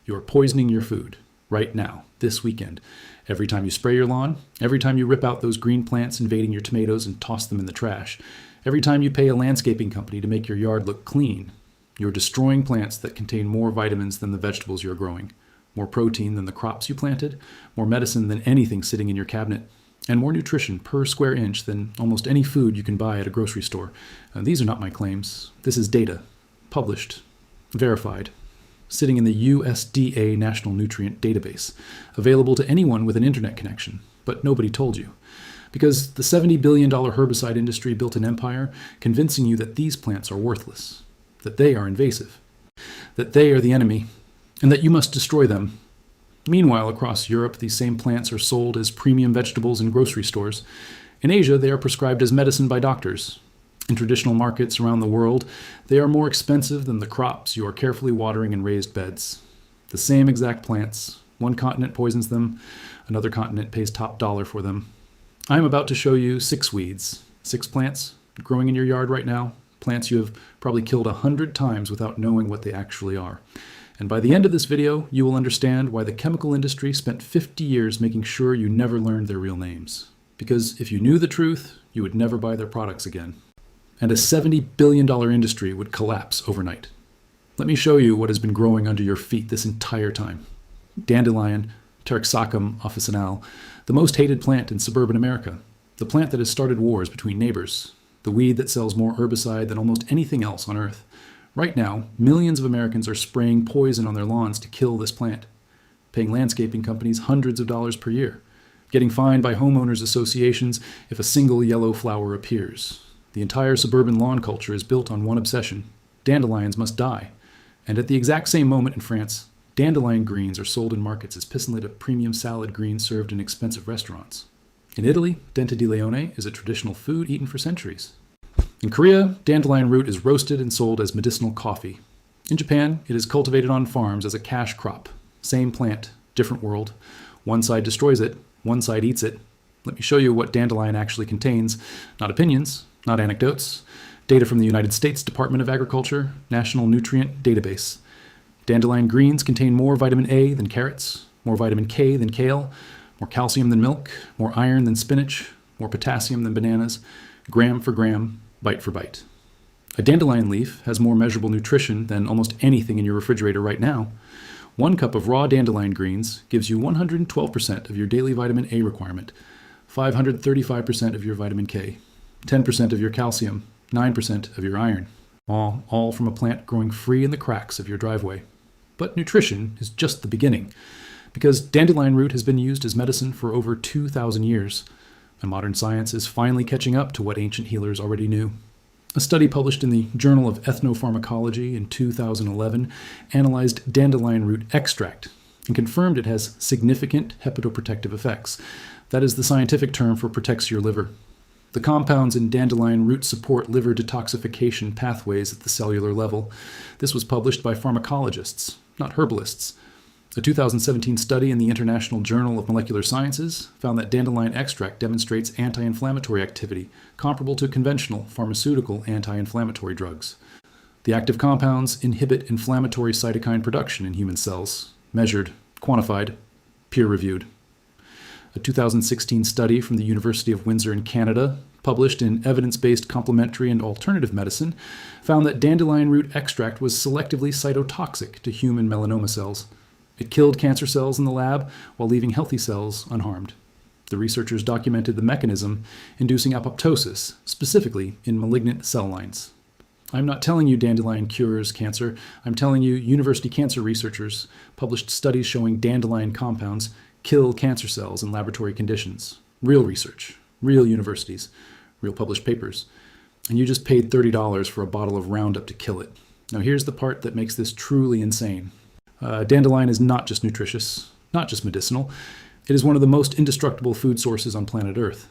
You're poisoning your food right now, this weekend. Every time you spray your lawn, every time you rip out those green plants invading your tomatoes and toss them in the trash, every time you pay a landscaping company to make your yard look clean, you're destroying plants that contain more vitamins than the vegetables you're growing, more protein than the crops you planted, more medicine than anything sitting in your cabinet, and more nutrition per square inch than almost any food you can buy at a grocery store. These are not my claims. This is data, published, verified, sitting in the USDA National Nutrient Database, available to anyone with an internet connection, but nobody told you. Because the $70 billion herbicide industry built an empire convincing you that these plants are worthless, that they are invasive, that they are the enemy, and that you must destroy them. Meanwhile, across Europe, these same plants are sold as premium vegetables in grocery stores. In Asia, they are prescribed as medicine by doctors. In traditional markets around the world, they are more expensive than the crops you are carefully watering in raised beds. The same exact plants. One continent poisons them, another continent pays top dollar for them. I am about to show you 6 weeds, 6 plants growing in your yard right now, plants you have probably killed 100 times without knowing what they actually are. And by the end of this video, you will understand why the chemical industry spent 50 years making sure you never learned their real names. Because if you knew the truth, you would never buy their products again. And a $70 billion industry would collapse overnight. Let me show you what has been growing under your feet this entire time. Dandelion, Pteroxacum officinale, the most hated plant in suburban America, the plant that has started wars between neighbors, the weed that sells more herbicide than almost anything else on earth. Right now, millions of Americans are spraying poison on their lawns to kill this plant, paying landscaping companies hundreds of dollars per year, getting fined by homeowners associations if a single yellow flower appears. The entire suburban lawn culture is built on one obsession. Dandelions must die. And at the exact same moment in France, dandelion greens are sold in markets as pissenlit premium salad greens served in expensive restaurants. In Italy, dente di leone is a traditional food eaten for centuries. In Korea, dandelion root is roasted and sold as medicinal coffee. In Japan, it is cultivated on farms as a cash crop. Same plant, different world. One side destroys it, one side eats it. Let me show you what dandelion actually contains. Not opinions, not anecdotes. Data from the United States Department of Agriculture, National Nutrient Database. Dandelion greens contain more vitamin A than carrots, more vitamin K than kale, more calcium than milk, more iron than spinach, more potassium than bananas, gram for gram, bite for bite. A dandelion leaf has more measurable nutrition than almost anything in your refrigerator right now. 1 cup of raw dandelion greens gives you 112% of your daily vitamin A requirement, 535% of your vitamin K, 10% of your calcium, 9% of your iron, all from a plant growing free in the cracks of your driveway. But nutrition is just the beginning, because dandelion root has been used as medicine for over 2,000 years, and modern science is finally catching up to what ancient healers already knew. A study published in the Journal of Ethnopharmacology in 2011 analyzed dandelion root extract and confirmed it has significant hepatoprotective effects. That is the scientific term for protects your liver. The compounds in dandelion root support liver detoxification pathways at the cellular level. This was published by pharmacologists, not herbalists. A 2017 study in the International Journal of Molecular Sciences found that dandelion extract demonstrates anti-inflammatory activity comparable to conventional pharmaceutical anti-inflammatory drugs. The active compounds inhibit inflammatory cytokine production in human cells, measured, quantified, peer-reviewed. A 2016 study from the University of Windsor in Canada, published in Evidence-Based Complementary and Alternative Medicine, found that dandelion root extract was selectively cytotoxic to human melanoma cells. It killed cancer cells in the lab while leaving healthy cells unharmed. The researchers documented the mechanism inducing apoptosis, specifically in malignant cell lines. I'm not telling you dandelion cures cancer. I'm telling you university cancer researchers published studies showing dandelion compounds kill cancer cells in laboratory conditions. Real research, real universities, real published papers. And you just paid $30 for a bottle of Roundup to kill it. Now here's the part that makes this truly insane. Dandelion is not just nutritious, not just medicinal. It is one of the most indestructible food sources on planet Earth.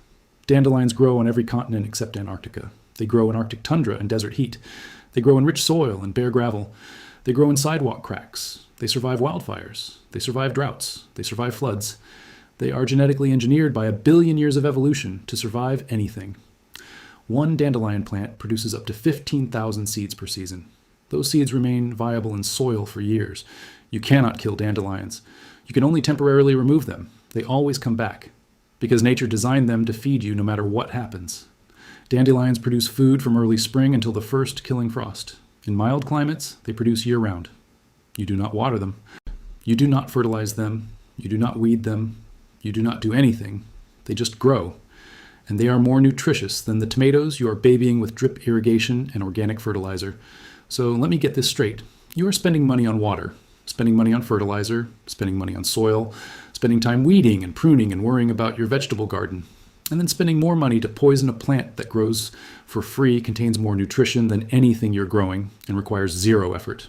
Dandelions grow on every continent except Antarctica. They grow in Arctic tundra and desert heat. They grow in rich soil and bare gravel. They grow in sidewalk cracks. They survive wildfires. They survive droughts. They survive floods. They are genetically engineered by 1 billion years of evolution to survive anything. One dandelion plant produces up to 15,000 seeds per season. Those seeds remain viable in soil for years. You cannot kill dandelions. You can only temporarily remove them. They always come back, because nature designed them to feed you no matter what happens. Dandelions produce food from early spring until the first killing frost. In mild climates, they produce year-round. You do not water them. You do not fertilize them. You do not weed them. You do not do anything. They just grow. And they are more nutritious than the tomatoes you are babying with drip irrigation and organic fertilizer. So let me get this straight. You are spending money on water, spending money on fertilizer, spending money on soil, spending time weeding and pruning and worrying about your vegetable garden, and then spending more money to poison a plant that grows for free, contains more nutrition than anything you're growing, and requires zero effort.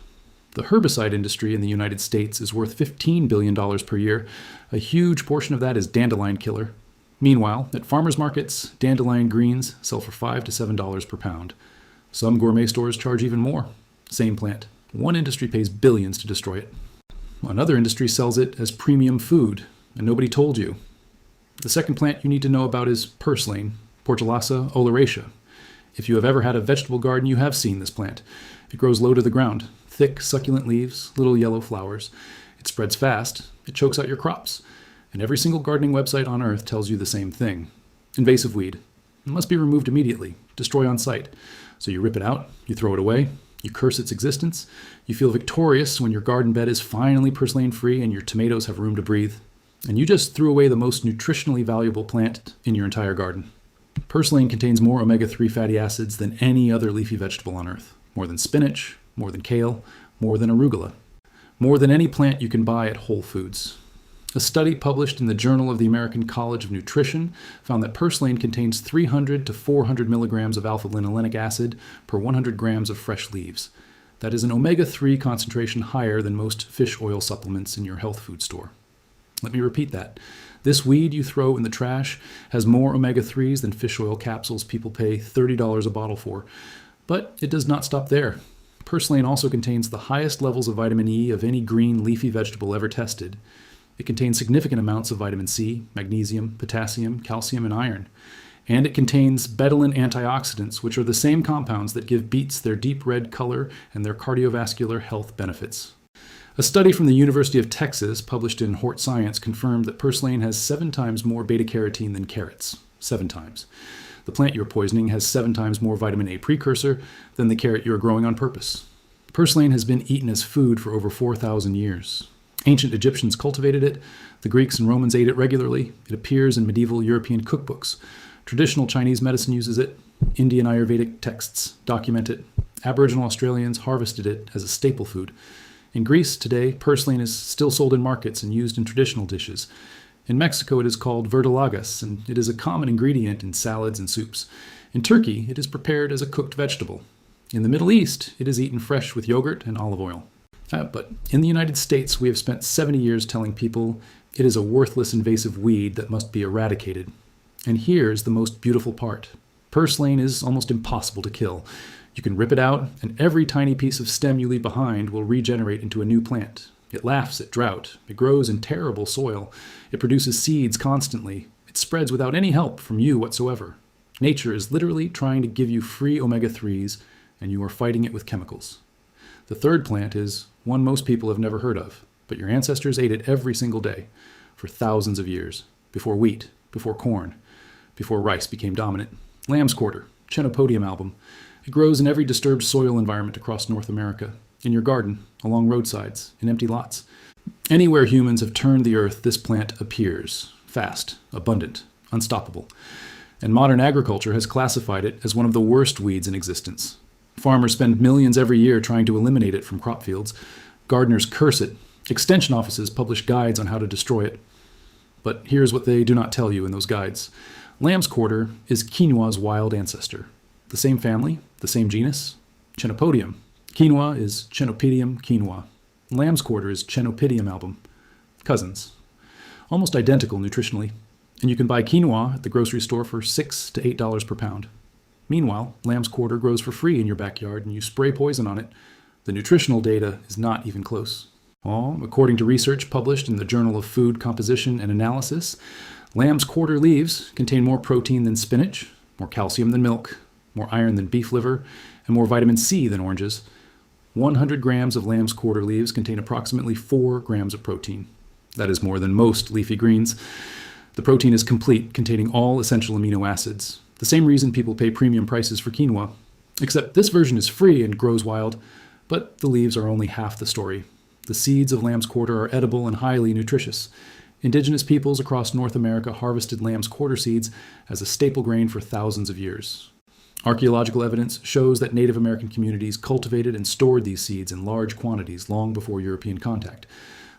The herbicide industry in the United States is worth $15 billion per year. A huge portion of that is dandelion killer. Meanwhile, at farmers markets, dandelion greens sell for $5 to $7 per pound. Some gourmet stores charge even more. Same plant. One industry pays billions to destroy it. Another industry sells it as premium food, and nobody told you. The second plant you need to know about is purslane, Portulaca oleracea. If you have ever had a vegetable garden, you have seen this plant. It grows low to the ground, thick, succulent leaves, little yellow flowers. It spreads fast, it chokes out your crops, and every single gardening website on earth tells you the same thing. Invasive weed. It must be removed immediately, destroy on site. So you rip it out, you throw it away, you curse its existence, you feel victorious when your garden bed is finally purslane-free and your tomatoes have room to breathe. And you just threw away the most nutritionally valuable plant in your entire garden. Purslane contains more omega-3 fatty acids than any other leafy vegetable on earth. More than spinach, more than kale, more than arugula. More than any plant you can buy at Whole Foods. A study published in the Journal of the American College of Nutrition found that purslane contains 300 to 400 milligrams of alpha-linolenic acid per 100 grams of fresh leaves. That is an omega-3 concentration higher than most fish oil supplements in your health food store. Let me repeat that. This weed you throw in the trash has more omega-3s than fish oil capsules people pay $30 a bottle for. But it does not stop there. Purslane also contains the highest levels of vitamin E of any green leafy vegetable ever tested. It contains significant amounts of vitamin C, magnesium, potassium, calcium, and iron. And it contains betalain antioxidants, which are the same compounds that give beets their deep red color and their cardiovascular health benefits. A study from the University of Texas, published in Hort Science, confirmed that purslane has 7 times more beta-carotene than carrots. 7 times. The plant you're poisoning has 7 times more vitamin A precursor than the carrot you're growing on purpose. Purslane has been eaten as food for over 4,000 years. Ancient Egyptians cultivated it. The Greeks and Romans ate it regularly. It appears in medieval European cookbooks. Traditional Chinese medicine uses it. Indian Ayurvedic texts document it. Aboriginal Australians harvested it as a staple food. In Greece today, purslane is still sold in markets and used in traditional dishes. In Mexico, it is called vertalagas, and it is a common ingredient in salads and soups. In Turkey, it is prepared as a cooked vegetable. In the Middle East, it is eaten fresh with yogurt and olive oil. But in the United States, we have spent 70 years telling people it is a worthless invasive weed that must be eradicated. And here's the most beautiful part. Purslane is almost impossible to kill. You can rip it out, and every tiny piece of stem you leave behind will regenerate into a new plant. It laughs at drought. It grows in terrible soil. It produces seeds constantly. It spreads without any help from you whatsoever. Nature is literally trying to give you free omega-3s, and you are fighting it with chemicals. The third plant is one most people have never heard of, but your ancestors ate it every single day for thousands of years, before wheat, before corn, before rice became dominant. Lamb's quarter, Chenopodium album. It grows in every disturbed soil environment across North America, in your garden, along roadsides, in empty lots. Anywhere humans have turned the earth, this plant appears, fast, abundant, unstoppable. And modern agriculture has classified it as one of the worst weeds in existence. Farmers spend millions every year trying to eliminate it from crop fields. Gardeners curse it. Extension offices publish guides on how to destroy it. But here's what they do not tell you in those guides. Lamb's quarter is quinoa's wild ancestor. The same family, the same genus, Chenopodium. Quinoa is Chenopodium quinoa. Lamb's quarter is Chenopodium album. Cousins. Almost identical nutritionally. And you can buy quinoa at the grocery store for $6 to $8 per pound. Meanwhile, lamb's quarter grows for free in your backyard and you spray poison on it. The nutritional data is not even close. According to research published in the Journal of Food Composition and Analysis, lamb's quarter leaves contain more protein than spinach, more calcium than milk, more iron than beef liver, and more vitamin C than oranges. 100 grams of lamb's quarter leaves contain approximately 4 grams of protein. That is more than most leafy greens. The protein is complete, containing all essential amino acids. The same reason people pay premium prices for quinoa. Except this version is free and grows wild, but the leaves are only half the story. The seeds of lamb's quarter are edible and highly nutritious. Indigenous peoples across North America harvested lamb's quarter seeds as a staple grain for thousands of years. Archaeological evidence shows that Native American communities cultivated and stored these seeds in large quantities long before European contact.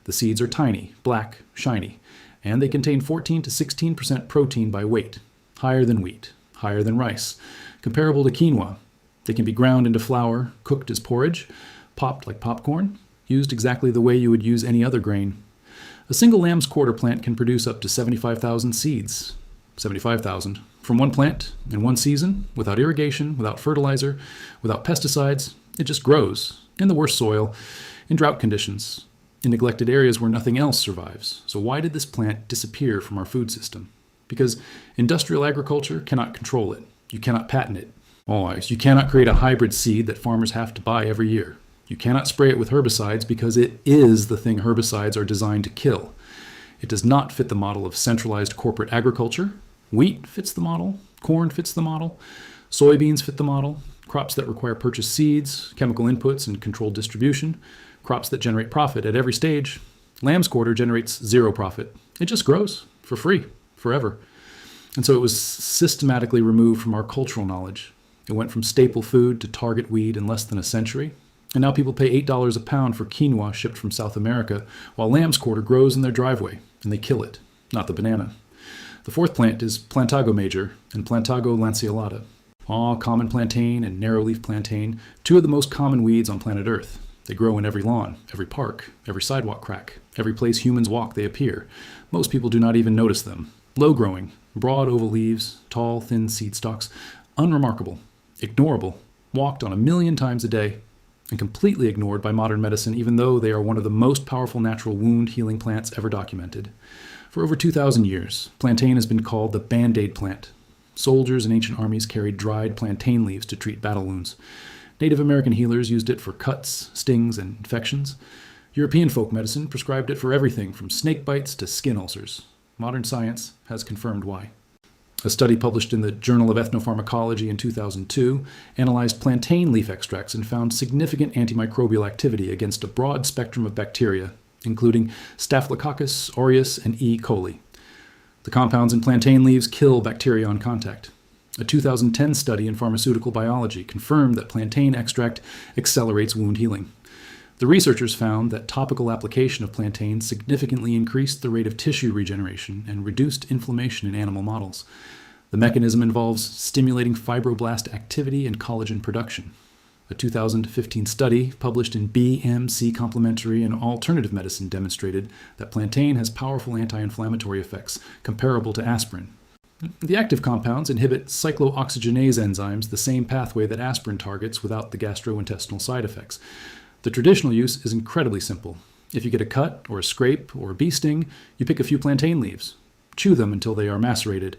The seeds are tiny, black, shiny, and they contain 14 to 16% protein by weight, higher than wheat, higher than rice, comparable to quinoa. They can be ground into flour, cooked as porridge, popped like popcorn, used exactly the way you would use any other grain. A single lamb's quarter plant can produce up to 75,000 seeds. 75,000. From one plant, in one season, without irrigation, without fertilizer, without pesticides. It just grows, in the worst soil, in drought conditions, in neglected areas where nothing else survives. So why did this plant disappear from our food system? Because industrial agriculture cannot control it. You cannot patent it. You cannot create a hybrid seed that farmers have to buy every year. You cannot spray it with herbicides because it is the thing herbicides are designed to kill. It does not fit the model of centralized corporate agriculture. Wheat fits the model. Corn fits the model. Soybeans fit the model. Crops that require purchased seeds, chemical inputs, and controlled distribution. Crops that generate profit at every stage. Lamb's quarter generates zero profit. It just grows for free, forever. And so it was systematically removed from our cultural knowledge. It went from staple food to target weed in less than a century. And now people pay $8 a pound for quinoa shipped from South America, while lamb's quarter grows in their driveway, and they kill it, not the banana. The fourth plant is Plantago major and Plantago lanceolata. Common plantain and narrow-leaf plantain, two of the most common weeds on planet Earth. They grow in every lawn, every park, every sidewalk crack, every place humans walk they appear. Most people do not even notice them. Low-growing, broad oval leaves, tall, thin seed stalks, unremarkable, ignorable, walked on 1,000,000 times a day, and completely ignored by modern medicine, even though they are one of the most powerful natural wound healing plants ever documented. For over 2,000 years, plantain has been called the Band-Aid plant. Soldiers in ancient armies carried dried plantain leaves to treat battle wounds. Native American healers used it for cuts, stings, and infections. European folk medicine prescribed it for everything from snake bites to skin ulcers. Modern science has confirmed why. A study published in the Journal of Ethnopharmacology in 2002 analyzed plantain leaf extracts and found significant antimicrobial activity against a broad spectrum of bacteria, including Staphylococcus aureus and E. coli. The compounds in plantain leaves kill bacteria on contact. A 2010 study in pharmaceutical biology confirmed that plantain extract accelerates wound healing. The researchers found that topical application of plantain significantly increased the rate of tissue regeneration and reduced inflammation in animal models. The mechanism involves stimulating fibroblast activity and collagen production. A 2015 study published in BMC Complementary and Alternative Medicine demonstrated that plantain has powerful anti-inflammatory effects comparable to aspirin. The active compounds inhibit cyclooxygenase enzymes, the same pathway that aspirin targets without the gastrointestinal side effects. The traditional use is incredibly simple. If you get a cut or a scrape or a bee sting, you pick a few plantain leaves. Chew them until they are macerated.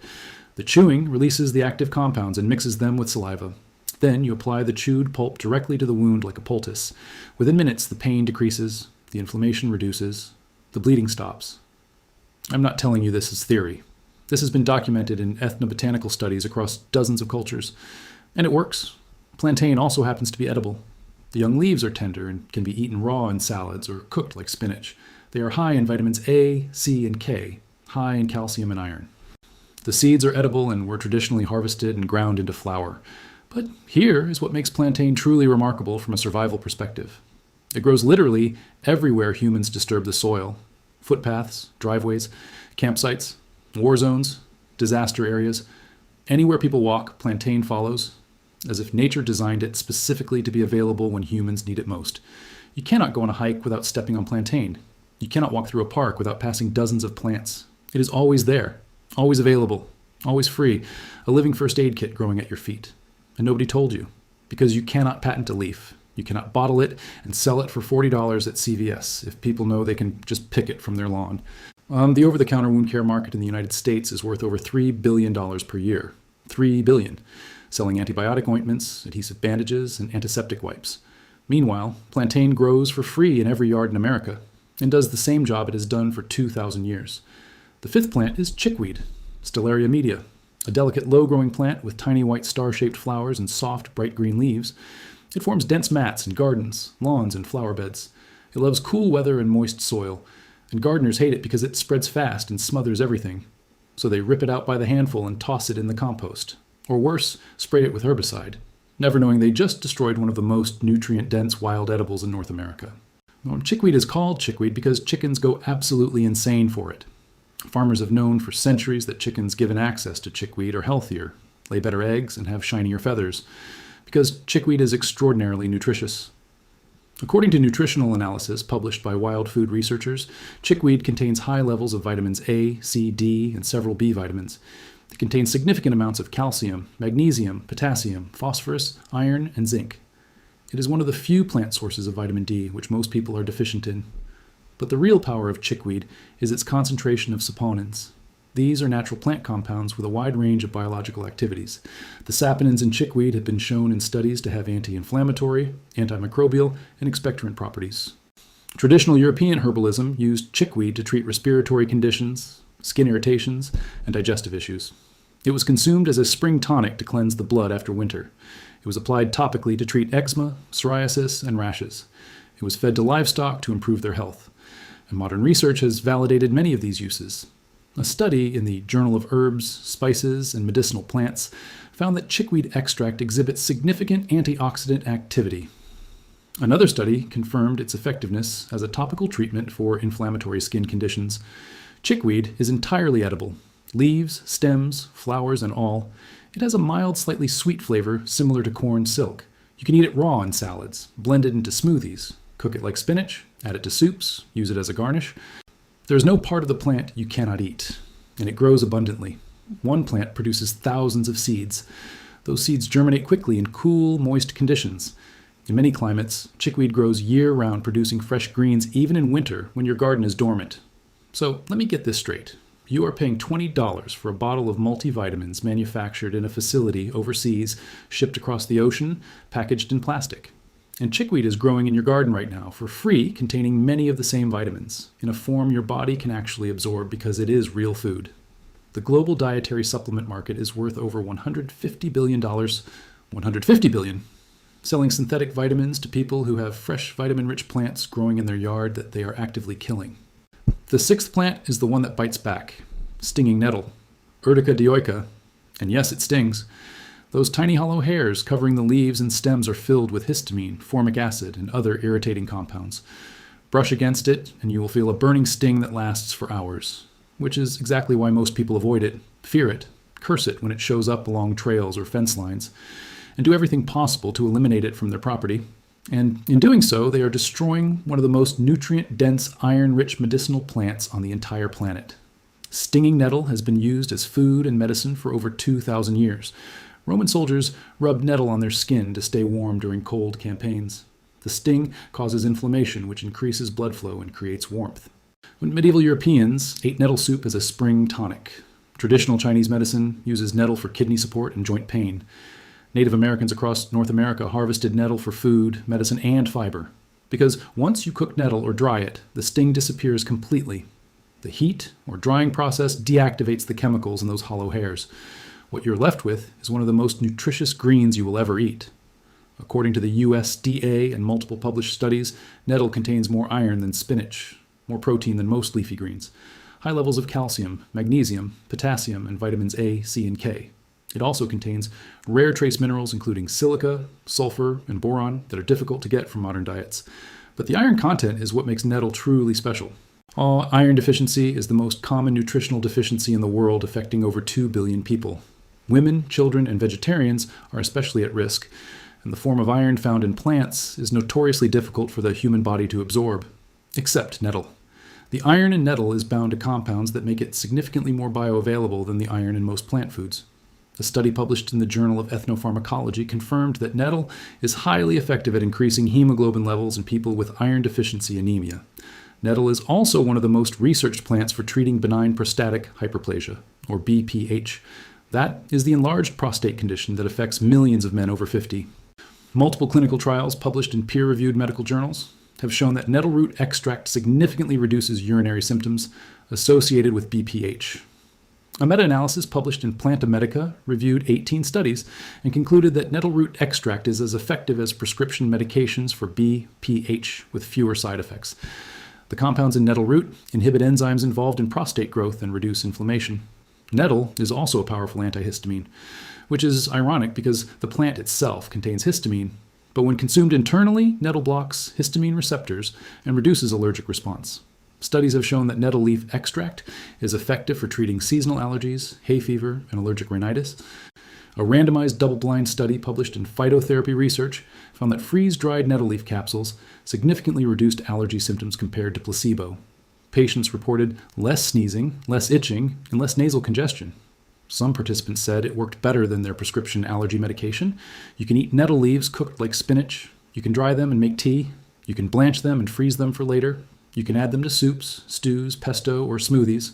The chewing releases the active compounds and mixes them with saliva. Then you apply the chewed pulp directly to the wound like a poultice. Within minutes, the pain decreases, the inflammation reduces, the bleeding stops. I'm not telling you this as theory. This has been documented in ethnobotanical studies across dozens of cultures. And it works. Plantain also happens to be edible. The young leaves are tender and can be eaten raw in salads or cooked like spinach. They are high in vitamins A, C, and K, high in calcium and iron. The seeds are edible and were traditionally harvested and ground into flour. But here is what makes plantain truly remarkable from a survival perspective. It grows literally everywhere humans disturb the soil. Footpaths, driveways, campsites, war zones, disaster areas. Anywhere people walk, plantain follows, as if nature designed it specifically to be available when humans need it most. You cannot go on a hike without stepping on plantain. You cannot walk through a park without passing dozens of plants. It is always there, always available, always free, a living first aid kit growing at your feet. And nobody told you, because you cannot patent a leaf. You cannot bottle it and sell it for $40 at CVS if people know they can just pick it from their lawn. The over-the-counter wound care market in the United States is worth over $3 billion per year. $3 billion. Selling antibiotic ointments, adhesive bandages, and antiseptic wipes. Meanwhile, plantain grows for free in every yard in America and does the same job it has done for 2,000 years. The fifth plant is chickweed, Stellaria media, a delicate low-growing plant with tiny white star-shaped flowers and soft, bright green leaves. It forms dense mats in gardens, lawns, and flower beds. It loves cool weather and moist soil, and gardeners hate it because it spreads fast and smothers everything. So they rip it out by the handful and toss it in the compost. Or worse, spray it with herbicide, never knowing they just destroyed one of the most nutrient-dense wild edibles in North America. Well, chickweed is called chickweed because chickens go absolutely insane for it. Farmers have known for centuries that chickens given access to chickweed are healthier, lay better eggs, and have shinier feathers, because chickweed is extraordinarily nutritious. According to nutritional analysis published by wild food researchers, chickweed contains high levels of vitamins A, C, D, and several B vitamins. It contains significant amounts of calcium, magnesium, potassium, phosphorus, iron, and zinc. It is one of the few plant sources of vitamin D which most people are deficient in. But the real power of chickweed is its concentration of saponins. These are natural plant compounds with a wide range of biological activities. The saponins in chickweed have been shown in studies to have anti-inflammatory, antimicrobial, and expectorant properties. Traditional European herbalism used chickweed to treat respiratory conditions, skin irritations, and digestive issues. It was consumed as a spring tonic to cleanse the blood after winter. It was applied topically to treat eczema, psoriasis, and rashes. It was fed to livestock to improve their health. And modern research has validated many of these uses. A study in the Journal of Herbs, Spices, and Medicinal Plants found that chickweed extract exhibits significant antioxidant activity. Another study confirmed its effectiveness as a topical treatment for inflammatory skin conditions. Chickweed is entirely edible. Leaves, stems, flowers, and all. It has a mild, slightly sweet flavor similar to corn silk. You can eat it raw in salads, blend it into smoothies, cook it like spinach, add it to soups, use it as a garnish. There is no part of the plant you cannot eat, and it grows abundantly. One plant produces thousands of seeds. Those seeds germinate quickly in cool, moist conditions. In many climates, chickweed grows year-round, producing fresh greens even in winter when your garden is dormant. So let me get this straight. You are paying $20 for a bottle of multivitamins manufactured in a facility overseas, shipped across the ocean, packaged in plastic. And chickweed is growing in your garden right now for free, containing many of the same vitamins, in a form your body can actually absorb because it is real food. The global dietary supplement market is worth over $150 billion, $150 billion, selling synthetic vitamins to people who have fresh vitamin-rich plants growing in their yard that they are actively killing. The sixth plant is the one that bites back, stinging nettle, Urtica dioica, and yes, it stings. Those tiny hollow hairs covering the leaves and stems are filled with histamine, formic acid, and other irritating compounds. Brush against it, and you will feel a burning sting that lasts for hours, which is exactly why most people avoid it, fear it, curse it when it shows up along trails or fence lines, and do everything possible to eliminate it from their property. And in doing so, they are destroying one of the most nutrient-dense, iron-rich medicinal plants on the entire planet. Stinging nettle has been used as food and medicine for over 2,000 years. Roman soldiers rubbed nettle on their skin to stay warm during cold campaigns. The sting causes inflammation, which increases blood flow and creates warmth. When medieval Europeans ate nettle soup as a spring tonic. Traditional Chinese medicine uses nettle for kidney support and joint pain. Native Americans across North America harvested nettle for food, medicine, and fiber. Because once you cook nettle or dry it, the sting disappears completely. The heat or drying process deactivates the chemicals in those hollow hairs. What you're left with is one of the most nutritious greens you will ever eat. According to the USDA and multiple published studies, nettle contains more iron than spinach, more protein than most leafy greens, high levels of calcium, magnesium, potassium, and vitamins A, C, and K. It also contains rare trace minerals including silica, sulfur, and boron that are difficult to get from modern diets. But the iron content is what makes nettle truly special. Iron deficiency is the most common nutritional deficiency in the world, affecting over 2 billion people. Women, children, and vegetarians are especially at risk, and the form of iron found in plants is notoriously difficult for the human body to absorb, except nettle. The iron in nettle is bound to compounds that make it significantly more bioavailable than the iron in most plant foods. A study published in the Journal of Ethnopharmacology confirmed that nettle is highly effective at increasing hemoglobin levels in people with iron deficiency anemia. Nettle is also one of the most researched plants for treating benign prostatic hyperplasia, or BPH. That is the enlarged prostate condition that affects millions of men over 50. Multiple clinical trials published in peer-reviewed medical journals have shown that nettle root extract significantly reduces urinary symptoms associated with BPH. A meta-analysis published in Plantain reviewed 18 studies and concluded that nettle root extract is as effective as prescription medications for BPH with fewer side effects. The compounds in nettle root inhibit enzymes involved in prostate growth and reduce inflammation. Nettle is also a powerful antihistamine, which is ironic because the plant itself contains histamine, but when consumed internally, nettle blocks histamine receptors and reduces allergic response. Studies have shown that nettle leaf extract is effective for treating seasonal allergies, hay fever, and allergic rhinitis. A randomized double-blind study published in Phytotherapy Research found that freeze-dried nettle leaf capsules significantly reduced allergy symptoms compared to placebo. Patients reported less sneezing, less itching, and less nasal congestion. Some participants said it worked better than their prescription allergy medication. You can eat nettle leaves cooked like spinach. You can dry them and make tea. You can blanch them and freeze them for later. You can add them to soups, stews, pesto, or smoothies.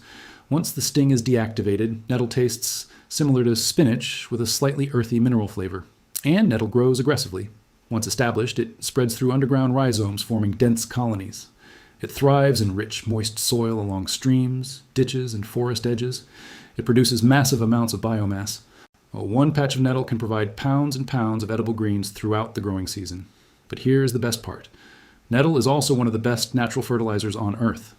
Once the sting is deactivated, nettle tastes similar to spinach with a slightly earthy mineral flavor. And nettle grows aggressively. Once established, it spreads through underground rhizomes, forming dense colonies. It thrives in rich, moist soil along streams, ditches, and forest edges. It produces massive amounts of biomass. One patch of nettle can provide pounds and pounds of edible greens throughout the growing season. But here's the best part. Nettle is also one of the best natural fertilizers on Earth.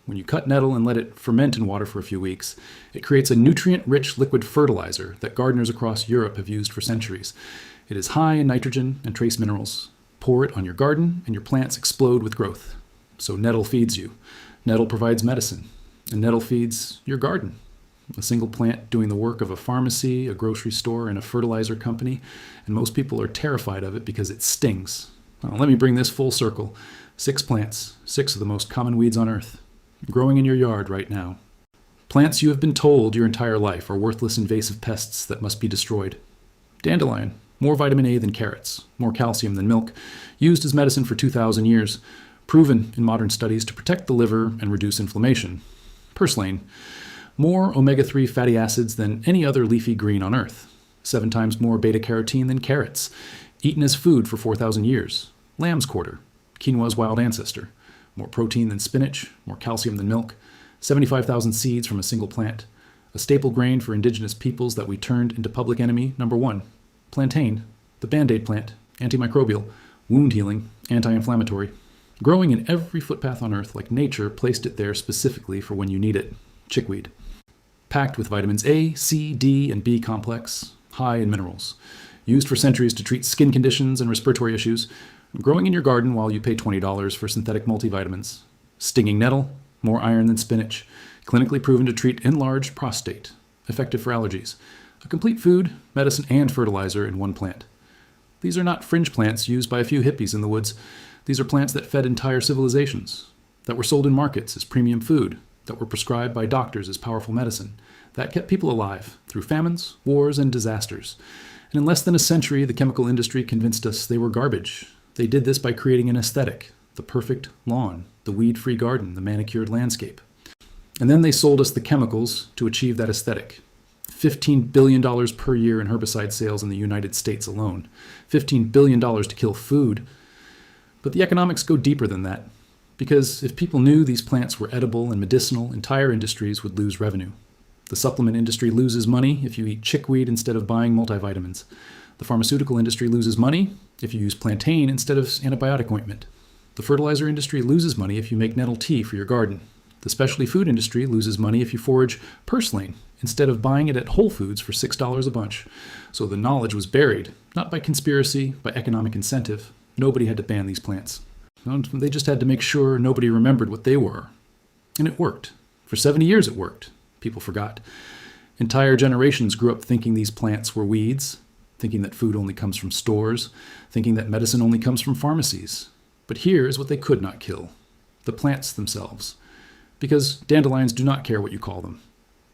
When you cut nettle and let it ferment in water for a few weeks, it creates a nutrient-rich liquid fertilizer that gardeners across Europe have used for centuries. It is high in nitrogen and trace minerals. Pour it on your garden, and your plants explode with growth. So nettle feeds you. Nettle provides medicine. And nettle feeds your garden. A single plant doing the work of a pharmacy, a grocery store, and a fertilizer company, and most people are terrified of it because it stings. Well, let me bring this full circle. 6 plants, 6 of the most common weeds on Earth, growing in your yard right now. Plants you have been told your entire life are worthless invasive pests that must be destroyed. Dandelion, more vitamin A than carrots, more calcium than milk, used as medicine for 2,000 years, proven in modern studies to protect the liver and reduce inflammation. Purslane, more omega-3 fatty acids than any other leafy green on Earth, 7 times more beta-carotene than carrots, eaten as food for 4,000 years. Lamb's quarter, quinoa's wild ancestor, more protein than spinach, more calcium than milk, 75,000 seeds from a single plant, a staple grain for indigenous peoples that we turned into public enemy number 1. Plantain, the Band-Aid plant, antimicrobial, wound healing, anti-inflammatory, growing in every footpath on Earth like nature placed it there specifically for when you need it. Chickweed, packed with vitamins A, C, D, and B complex, high in minerals, used for centuries to treat skin conditions and respiratory issues, growing in your garden while you pay $20 for synthetic multivitamins. Stinging nettle, more iron than spinach, clinically proven to treat enlarged prostate, effective for allergies. A complete food, medicine, and fertilizer in one plant. These are not fringe plants used by a few hippies in the woods. These are plants that fed entire civilizations, that were sold in markets as premium food, that were prescribed by doctors as powerful medicine, that kept people alive through famines, wars, and disasters. And in less than a century, the chemical industry convinced us they were garbage. They did this by creating an aesthetic, the perfect lawn, the weed-free garden, the manicured landscape. And then they sold us the chemicals to achieve that aesthetic. $15 billion per year in herbicide sales in the United States alone. $15 billion to kill food. But the economics go deeper than that. Because if people knew these plants were edible and medicinal, entire industries would lose revenue. The supplement industry loses money if you eat chickweed instead of buying multivitamins. The pharmaceutical industry loses money if you use plantain instead of antibiotic ointment. The fertilizer industry loses money if you make nettle tea for your garden. The specialty food industry loses money if you forage purslane instead of buying it at Whole Foods for $6 a bunch. So the knowledge was buried, not by conspiracy, by economic incentive. Nobody had to ban these plants. They just had to make sure nobody remembered what they were. And it worked. For 70 years it worked. People forgot. Entire generations grew up thinking these plants were weeds, thinking that food only comes from stores, thinking that medicine only comes from pharmacies. But here is what they could not kill: the plants themselves. Because dandelions do not care what you call them.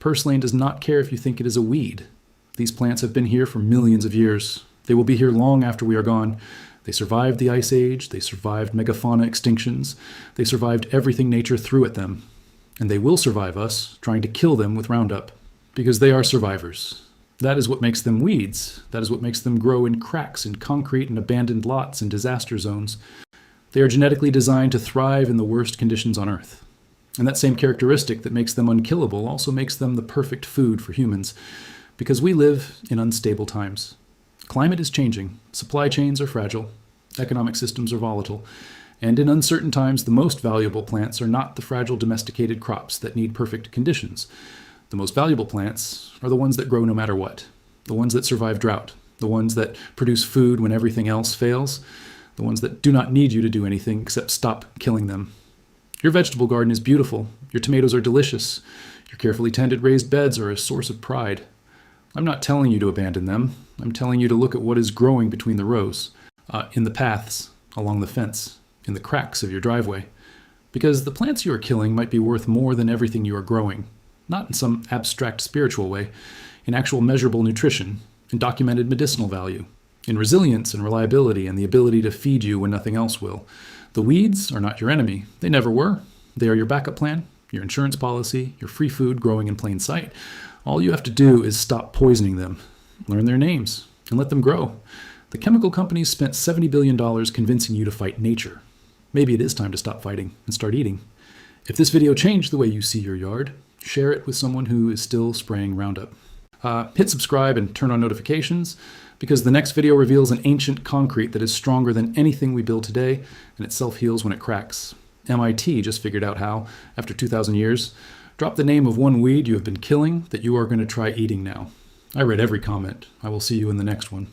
Purslane does not care if you think it is a weed. These plants have been here for millions of years. They will be here long after we are gone. They survived the Ice Age. They survived megafauna extinctions. They survived everything nature threw at them. And they will survive us trying to kill them with Roundup. Because they are survivors. That is what makes them weeds. That is what makes them grow in cracks in concrete and abandoned lots and disaster zones. They are genetically designed to thrive in the worst conditions on Earth. And that same characteristic that makes them unkillable also makes them the perfect food for humans, because we live in unstable times. Climate is changing, supply chains are fragile, economic systems are volatile, and in uncertain times the most valuable plants are not the fragile domesticated crops that need perfect conditions. The most valuable plants are the ones that grow no matter what, the ones that survive drought, the ones that produce food when everything else fails, the ones that do not need you to do anything except stop killing them. Your vegetable garden is beautiful, your tomatoes are delicious, your carefully tended raised beds are a source of pride. I'm not telling you to abandon them, I'm telling you to look at what is growing between the rows, in the paths, along the fence, in the cracks of your driveway. Because the plants you are killing might be worth more than everything you are growing. Not in some abstract spiritual way, in actual measurable nutrition, in documented medicinal value, in resilience and reliability and the ability to feed you when nothing else will. The weeds are not your enemy. They never were. They are your backup plan, your insurance policy, your free food growing in plain sight. All you have to do is stop poisoning them, learn their names, and let them grow. The chemical companies spent $70 billion convincing you to fight nature. Maybe it is time to stop fighting and start eating. If this video changed the way you see your yard, share it with someone who is still spraying Roundup. Hit subscribe and turn on notifications, because the next video reveals an ancient concrete that is stronger than anything we build today, and it self-heals when it cracks. MIT just figured out how, after 2,000 years. Drop the name of one weed you have been killing that you are going to try eating now. I read every comment. I will see you in the next one.